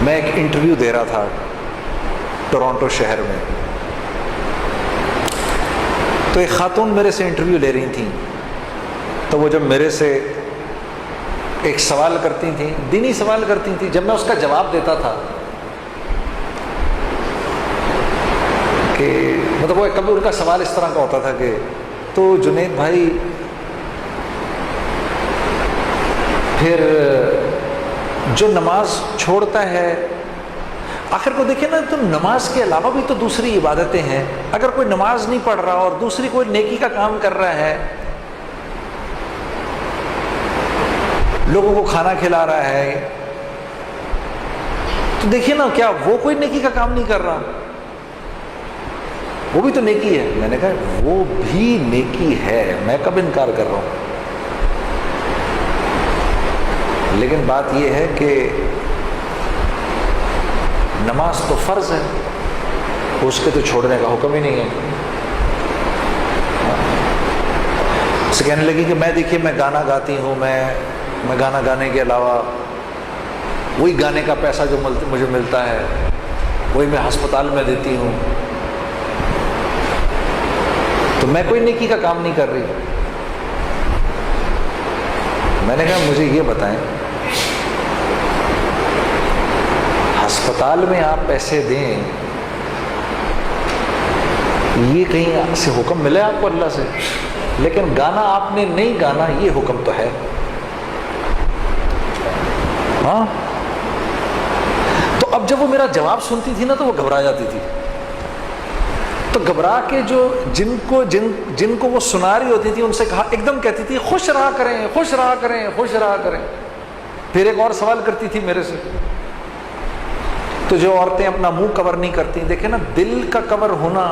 میں ایک انٹرویو دے رہا تھا ٹورانٹو شہر میں، تو ایک خاتون میرے سے انٹرویو لے رہی تھیں، تو وہ جب میرے سے ایک سوال کرتی تھیں، دینی سوال کرتی تھیں، جب میں اس کا جواب دیتا تھا کہ مطلب وہ کبھی ان کا سوال اس طرح کا ہوتا تھا کہ تو جنید بھائی پھر جو نماز چھوڑتا ہے، آخر کو دیکھیں نا، تو نماز کے علاوہ بھی تو دوسری عبادتیں ہیں، اگر کوئی نماز نہیں پڑھ رہا اور دوسری کوئی نیکی کا کام کر رہا ہے، لوگوں کو کھانا کھلا رہا ہے، تو دیکھیے نا کیا وہ کوئی نیکی کا کام نہیں کر رہا؟ وہ بھی تو نیکی ہے۔ میں نے کہا وہ بھی نیکی ہے، میں کب انکار کر رہا ہوں، لیکن بات یہ ہے کہ نماز تو فرض ہے، اس کے تو چھوڑنے کا حکم ہی نہیں ہے۔ اسے کہنے لگی کہ میں دیکھیے میں گانا گاتی ہوں، میں گانا گانے کے علاوہ وہی گانے کا پیسہ جو مجھے ملتا ہے وہی میں ہسپتال میں دیتی ہوں، تو میں کوئی نیکی کا کام نہیں کر رہی۔ میں نے کہا مجھے یہ بتائیں، ہسپتال میں آپ پیسے دیں، یہ کہیں سے حکم ملے آپ کو اللہ سے؟ لیکن گانا آپ نے نہیں گانا، یہ حکم تو ہے۔ ہاں، تو اب جب وہ میرا جواب سنتی تھی نا تو وہ گھبرا جاتی تھی، تو گھبرا کے جو جن کو وہ سنا رہی ہوتی تھی ان سے کہا، ایک دم کہتی تھی خوش رہا کریں، خوش رہا کریں، خوش رہا کریں۔ پھر ایک اور سوال کرتی تھی میرے سے، تو جو عورتیں اپنا منہ کور نہیں کرتی، دیکھیں نا دل کا کور ہونا،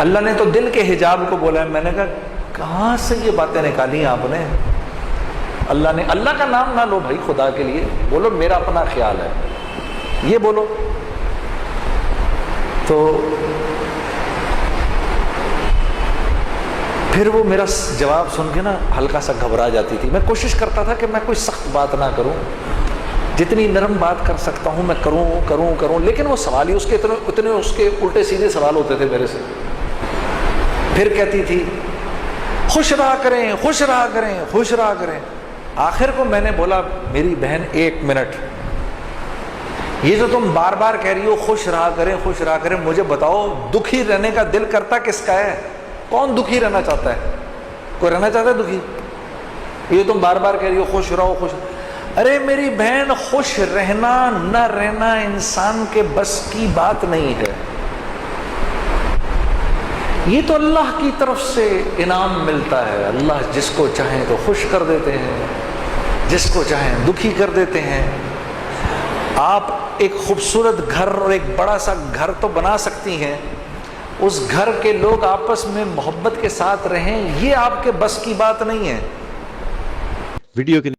اللہ نے تو دل کے حجاب کو بولا ہے۔ میں نے کہا کہاں سے یہ باتیں نکالی آپ نے؟ اللہ کا نام نہ لو بھائی، خدا کے لیے بولو میرا اپنا خیال ہے، یہ بولو۔ تو پھر وہ میرا جواب سن کے نا ہلکا سا گھبرا جاتی تھی۔ میں کوشش کرتا تھا کہ میں کوئی سخت بات نہ کروں، جتنی نرم بات کر سکتا ہوں میں کروں، لیکن وہ سوال ہی اتنے اس کے الٹے سیدھے سوال ہوتے تھے میرے سے۔ پھر کہتی تھی خوش رہا کریں، خوش رہا کریں، خوش رہا کریں۔ آخر کو میں نے بولا میری بہن ایک منٹ، یہ جو تم بار بار کہہ رہی ہو خوش رہا کریں، خوش رہا کریں، مجھے بتاؤ دکھی رہنے کا دل کرتا کس کا ہے؟ کون دکھی رہنا چاہتا ہے؟ کوئی رہنا چاہتا ہے دکھی؟ یہ تم بار بار کہہ رہی ہو خوش رہو، خوش۔ ارے میری بہن، خوش رہنا نہ رہنا انسان کے بس کی بات نہیں ہے، یہ تو اللہ کی طرف سے انعام ملتا ہے۔ اللہ جس کو چاہیں تو خوش کر دیتے ہیں، جس کو چاہیں دکھی کر دیتے ہیں۔ آپ ایک خوبصورت گھر اور ایک بڑا سا گھر تو بنا سکتی ہیں، اس گھر کے لوگ آپس میں محبت کے ساتھ رہیں، یہ آپ کے بس کی بات نہیں ہے۔ ویڈیو کے